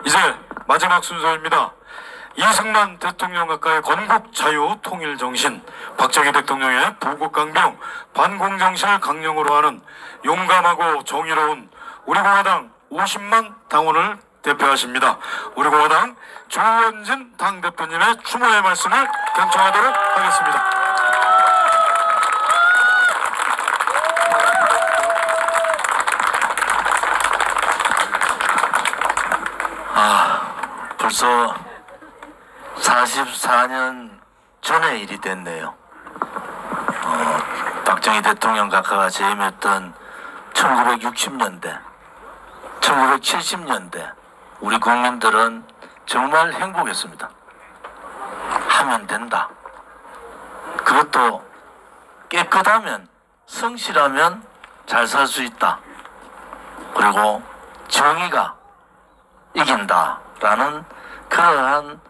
이제 마지막 순서입니다. 이승만 대통령 가까이 건국 자유 통일 정신, 박정희 대통령의 부국강병 반공정신을 강령으로 하는 용감하고 정의로운 우리공화당 50만 당원을 대표하십니다. 우리공화당 조원진 당대표님의 추모의 말씀을 경청하도록 하겠습니다. 벌써 44년 전의 일이 됐네요. 박정희 대통령 각하가 재임했던 1960년대, 1970년대 우리 국민들은 정말 행복했습니다. 하면 된다. 그것도 깨끗하면, 성실하면 잘 살 수 있다. 그리고 정의가 이긴다라는 그러한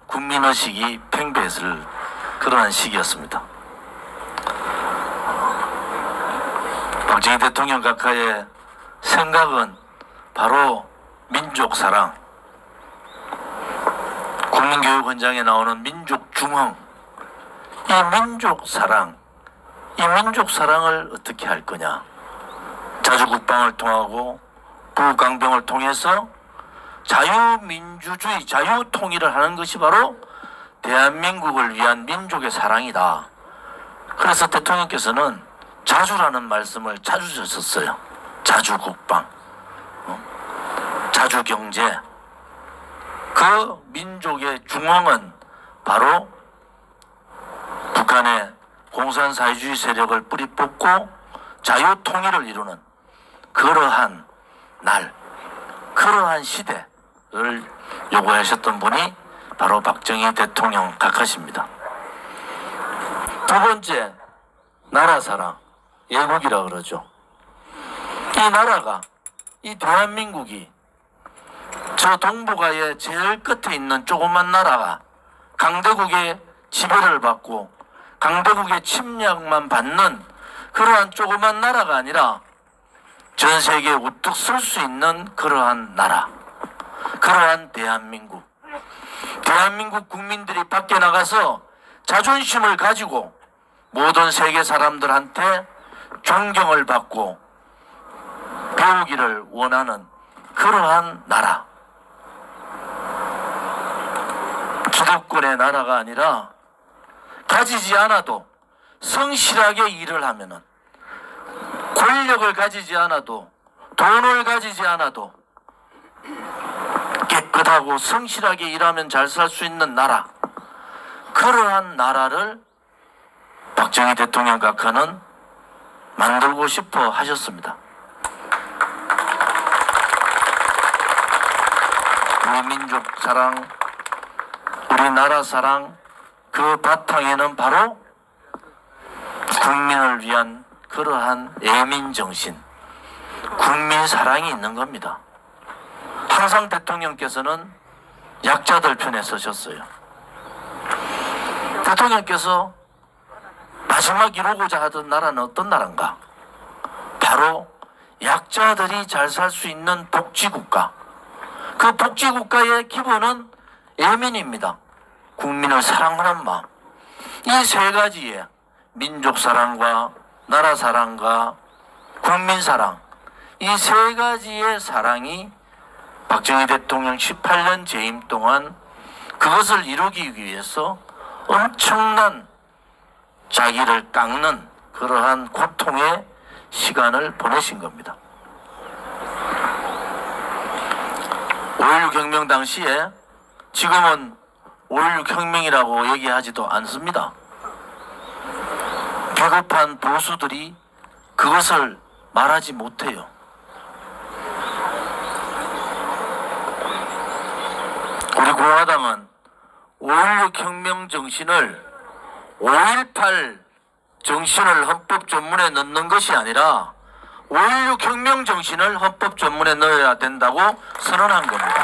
국민의식이 팽배했을 그러한 시기였습니다. 박정희 대통령 각하의 생각은 바로 민족사랑, 국민교육원장에 나오는 민족중흥, 이 민족사랑을 어떻게 할 거냐. 자주국방을 통하고 부강병을 통해서 자유민주주의, 자유통일을 하는 것이 바로 대한민국을 위한 민족의 사랑이다. 그래서 대통령께서는 자주라는 말씀을 자주 쓰셨어요. 자주국방, 자주경제. 그 민족의 중흥은 바로 북한의 공산사회주의 세력을 뿌리 뽑고 자유통일을 이루는 그러한 날, 그러한 시대를 요구하셨던 분이 바로 박정희 대통령 각하십니다. 두 번째, 나라사랑, 애국이라 그러죠. 이 나라가, 이 대한민국이 저 동북아의 제일 끝에 있는 조그만 나라가 강대국의 지배를 받고 강대국의 침략만 받는 그러한 조그만 나라가 아니라 전 세계에 우뚝 설 수 있는 그러한 나라, 그러한 대한민국 국민들이 밖에 나가서 자존심을 가지고 모든 세계 사람들한테 존경을 받고 배우기를 원하는 그러한 나라, 기득권의 나라가 아니라 가지지 않아도 성실하게 일을 하면은, 권력을 가지지 않아도, 돈을 가지지 않아도 깨끗하고 성실하게 일하면 잘 살 수 있는 나라, 그러한 나라를 박정희 대통령 각하는 만들고 싶어 하셨습니다. 우리 민족 사랑, 우리나라 사랑, 그 바탕에는 바로 국민을 위한 그러한 애민정신, 국민사랑이 있는 겁니다. 항상 대통령께서는 약자들 편에 서셨어요. 대통령께서 마지막 이루고자 하던 나라는 어떤 나라인가? 바로 약자들이 잘 살 수 있는 복지국가. 그 복지국가의 기본은 애민입니다. 국민을 사랑하는 마음. 이 세 가지의 민족사랑과 나라사랑과 국민사랑, 이 세 가지의 사랑이 박정희 대통령 18년 재임 동안 그것을 이루기 위해서 엄청난 자기를 깎는 그러한 고통의 시간을 보내신 겁니다. 5.16 혁명 당시에, 지금은 5.16 혁명이라고 얘기하지도 않습니다. 비겁한 보수들이 그것을 말하지 못해요. 우리 공화당은 5.16 혁명 정신을 5.18 정신을 헌법 전문에 넣는 것이 아니라 5.16 혁명 정신을 헌법 전문에 넣어야 된다고 선언한 겁니다.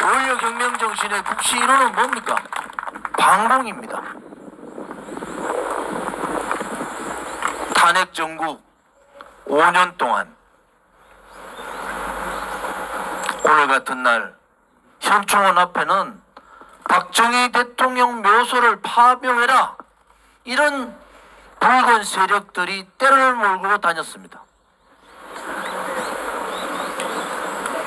5.16 혁명 정신의 국시 1호는 뭡니까? 반공입니다. 탄핵 정국 5년 동안 오늘 같은 날 현충원 앞에는 박정희 대통령 묘소를 파묘해라, 이런 붉은 세력들이 때를 몰고 다녔습니다.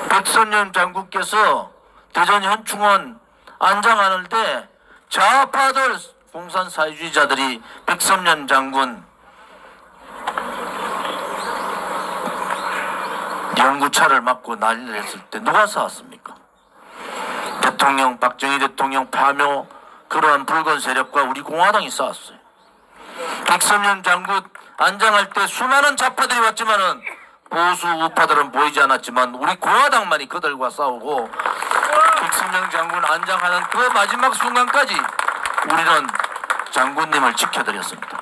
백선엽 장군께서 대전 현충원 안장하는 때 좌파들, 공산 사회주의자들이 백선엽 장군 연구차를 맞고 난리를 했을 때 누가 싸웠습니까? 대통령, 박정희 대통령 파묘, 그러한 붉은 세력과 우리 공화당이 싸웠어요. 백선엽 장군 안장할 때 수많은 좌파들이 왔지만은 보수 우파들은 보이지 않았지만 우리 공화당만이 그들과 싸우고, 백선엽 장군 안장하는 그 마지막 순간까지 우리는 장군님을 지켜드렸습니다.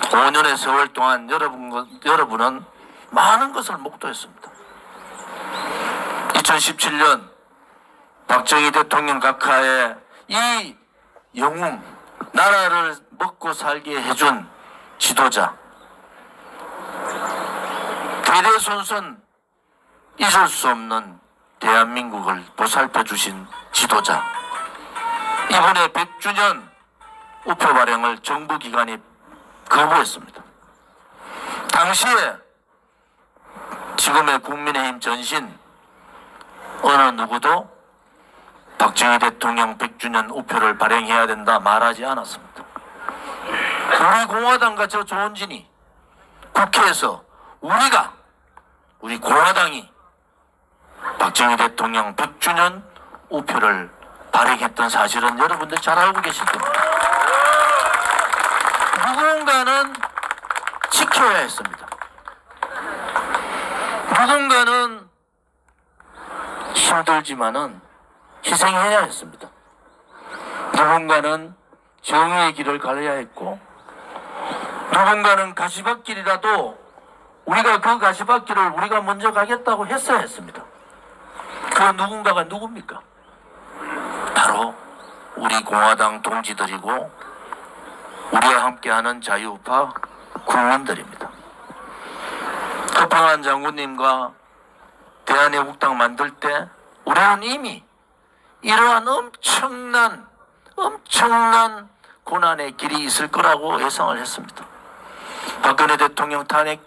5년의 세월 동안 여러분은 많은 것을 목도했습니다. 2017년 박정희 대통령 각하의 이 영웅, 나라를 먹고 살게 해준 지도자, 대대손손 잊을 수 없는 대한민국을 보살펴 주신 지도자, 이번에 100주년 우표 발행을 정부 기관이 거부했습니다. 당시에 지금의 국민의힘 전신 어느 누구도 박정희 대통령 100주년 우표를 발행해야 된다 말하지 않았습니다. 우리 공화당과 저 조원진이 국회에서 우리 공화당이 박정희 대통령 100주년 우표를 발행했던 사실은 여러분들 잘 알고 계실 겁니다. 누군가는 지켜야 했습니다. 누군가는 힘들지만은 희생해야 했습니다. 누군가는 정의의 길을 가려야 했고, 누군가는 가시밭길이라도 우리가 그 가시밭길을 우리가 먼저 가겠다고 했어야 했습니다. 그 누군가가 누굽니까? 바로 우리 공화당 동지들이고 우리와 함께하는 자유우파 국민들입니다. 허평한 장군님과 대한애국당 만들 때 우리는 이미 이러한 엄청난 고난의 길이 있을 거라고 예상을 했습니다. 박근혜 대통령 탄핵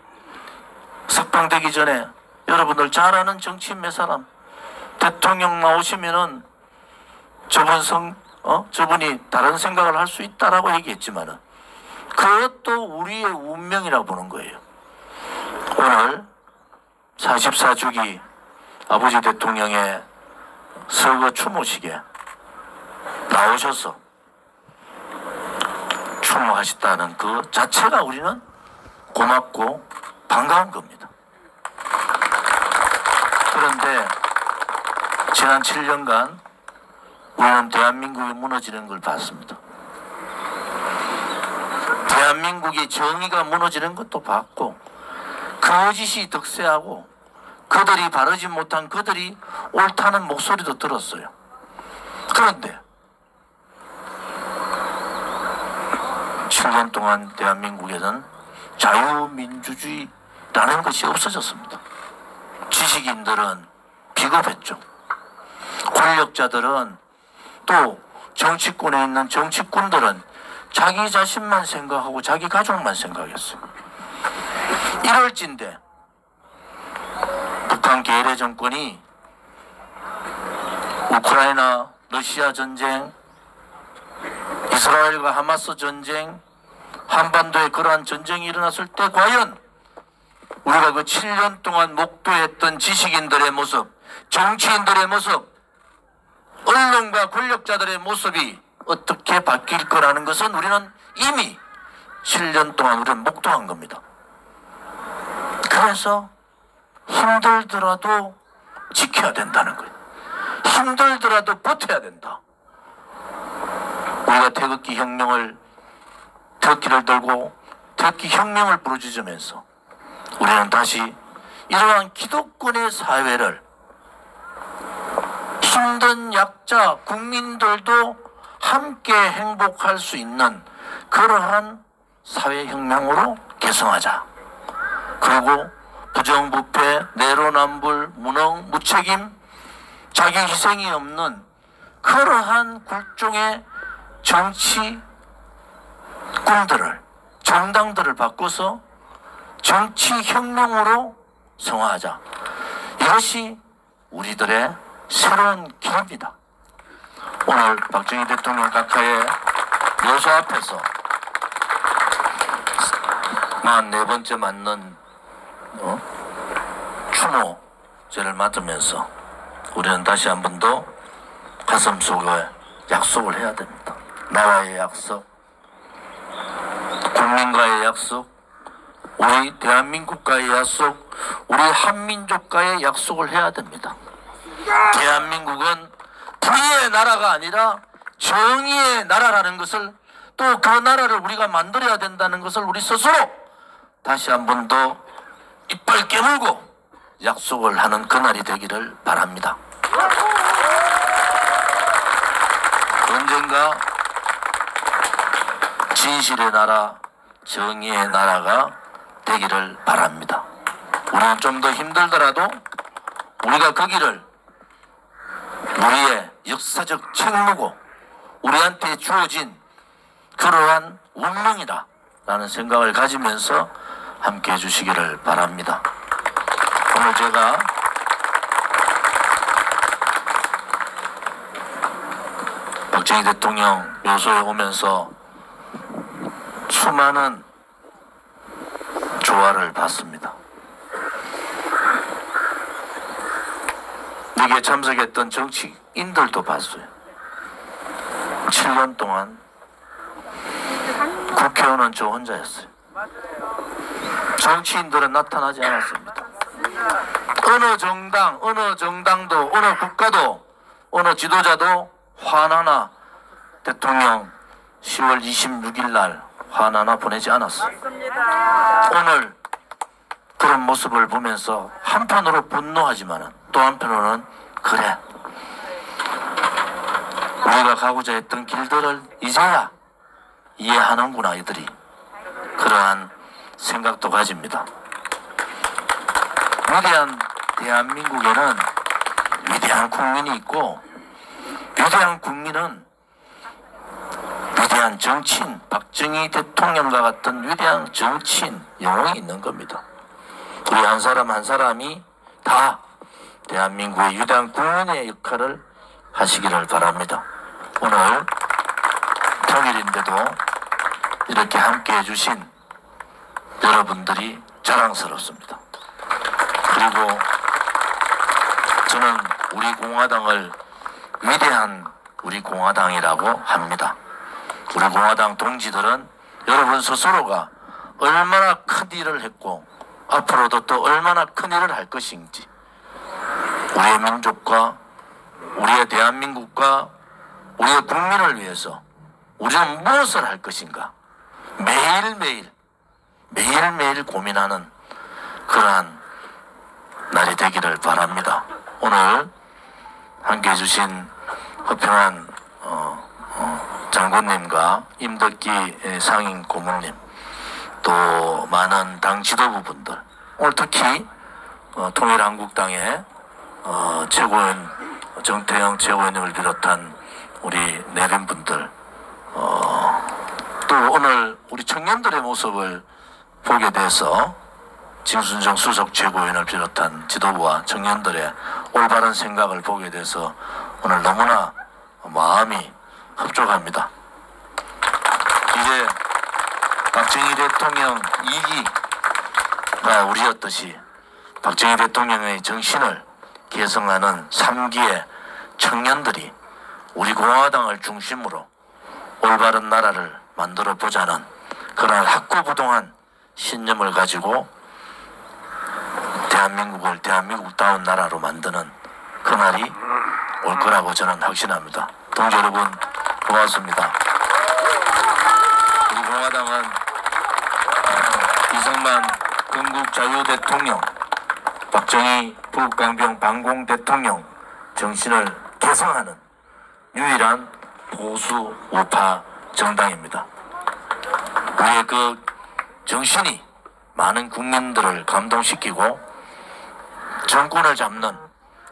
석방되기 전에 여러분들 잘 아는 정치인 몇 사람, 대통령 나오시면은 저분이 다른 생각을 할 수 있다라고 얘기했지만은 그것도 우리의 운명이라고 보는 거예요. 오늘 44주기 아버지 대통령의 서거 추모식에 나오셔서 추모하셨다는 그 자체가 우리는 고맙고 반가운 겁니다. 그런데 지난 7년간 우리는 대한민국이 무너지는 걸 봤습니다. 대한민국의 정의가 무너지는 것도 봤고, 거짓이 득세하고 그들이 바르지 못한 그들이 옳다는 목소리도 들었어요. 그런데 7년 동안 대한민국에는 자유민주주의라는 것이 없어졌습니다. 지식인들은 비겁했죠. 권력자들은, 또 정치권에 있는 정치꾼들은 자기 자신만 생각하고 자기 가족만 생각했어요. 이럴진데 북한 계래 정권이 우크라이나 러시아 전쟁, 이스라엘과 하마스 전쟁, 한반도에 그러한 전쟁이 일어났을 때 과연 우리가 그 7년 동안 목도했던 지식인들의 모습, 정치인들의 모습, 언론과 권력자들의 모습이 어떻게 바뀔 거라는 것은 우리는 이미 7년 동안 우리는 목도한 겁니다. 그래서 힘들더라도 지켜야 된다는 거예요. 힘들더라도 버텨야 된다. 우리가 태극기를 들고 태극기 혁명을 부르짖으면서 우리는 다시 이러한 기득권의 사회를, 힘든 약자 국민들도 함께 행복할 수 있는 그러한 사회혁명으로 개성하자. 그리고 부정부패, 내로남불, 무책임, 자기 희생이 없는 그러한 굴종의 정치 꿈들을, 정당들을 바꿔서 정치혁명으로 성화하자. 이것이 우리들의 새로운 길입니다. 오늘 박정희 대통령 각하의 묘소 앞에서 44번째 맞는 추모제를 맞으면서 우리는 다시 한 번 더 가슴속에 약속을 해야 됩니다. 나와의 약속, 국민과의 약속, 우리 대한민국과의 약속, 우리 한민족과의 약속을 해야 됩니다. 대한민국은 불의의 나라가 아니라 정의의 나라라는 것을, 또 그 나라를 우리가 만들어야 된다는 것을 우리 스스로 다시 한 번 더 이빨 깨물고 약속을 하는 그날이 되기를 바랍니다. 언젠가 진실의 나라, 정의의 나라가 되기를 바랍니다. 우리는 좀 더 힘들더라도 우리가 그 길을 우리의 역사적 책무고 우리한테 주어진 그러한 운명이다 라는 생각을 가지면서 함께 해주시기를 바랍니다. 오늘 제가 박정희 대통령 묘소에 오면서 수많은 조화를 봤습니다. 여기에 참석했던 정치인들도 봤어요. 7년 동안 국회의원은 저 혼자였어요. 정치인들은 나타나지 않았습니다. 어느 정당, 어느 정당도, 어느 국가도, 어느 지도자도 화나나 대통령 10월 26일 날 화나나 보내지 않았어요. 오늘 그런 모습을 보면서 한편으로 분노하지만 또 한편으로는 그래, 우리가 가고자 했던 길들을 이제야 이해하는구나 이들이, 그러한 생각도 가집니다. 위대한 대한민국에는 위대한 국민이 있고, 위대한 국민은 위대한 정치인, 박정희 대통령과 같은 위대한 정치인 영웅이 있는 겁니다. 우리 한 사람 한 사람이 다 대한민국의 위대한 국민의 역할을 하시기를 바랍니다. 오늘 평일인데도 이렇게 함께 해주신 여러분들이 자랑스럽습니다. 그리고 저는 우리 공화당을 위대한 우리 공화당이라고 합니다. 우리 공화당 동지들은 여러분 스스로가 얼마나 큰 일을 했고 앞으로도 또 얼마나 큰 일을 할 것인지, 우리의 민족과 우리의 대한민국과 우리의 국민을 위해서 우리는 무엇을 할 것인가 매일매일 고민하는 그러한 날이 되기를 바랍니다. 오늘 함께 해주신 허평한 장군님과 임덕기 상임 고문님, 또 많은 당 지도부분들, 오늘 특히 통일한국당의 최고위원 정태영 최고위원님을 비롯한 우리 내빈분들, 또 오늘 우리 청년들의 모습을 보게 돼서 김순정 수석 최고위원을 비롯한 지도부와 청년들의 올바른 생각을 보게 돼서 오늘 너무나 마음이 흡족합니다. 이제 박정희 대통령 2기가 우리였듯이 박정희 대통령의 정신을 계승하는 3기의 청년들이 우리 공화당을 중심으로 올바른 나라를 만들어 보자는 그런 확고부동한 신념을 가지고 대한민국을 대한민국다운 나라로 만드는 그날이 올 거라고 저는 확신합니다. 동지 여러분, 고맙습니다. 우리 공화당은 이승만 건국자유대통령, 박정희 북강병 반공 대통령 정신을 계승하는 유일한 보수 우파 정당입니다. 우리의 그 정신이 많은 국민들을 감동시키고 정권을 잡는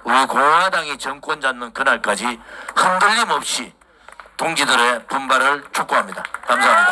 우리 공화당이 정권 잡는 그날까지 흔들림 없이 동지들의 분발을 촉구합니다. 감사합니다.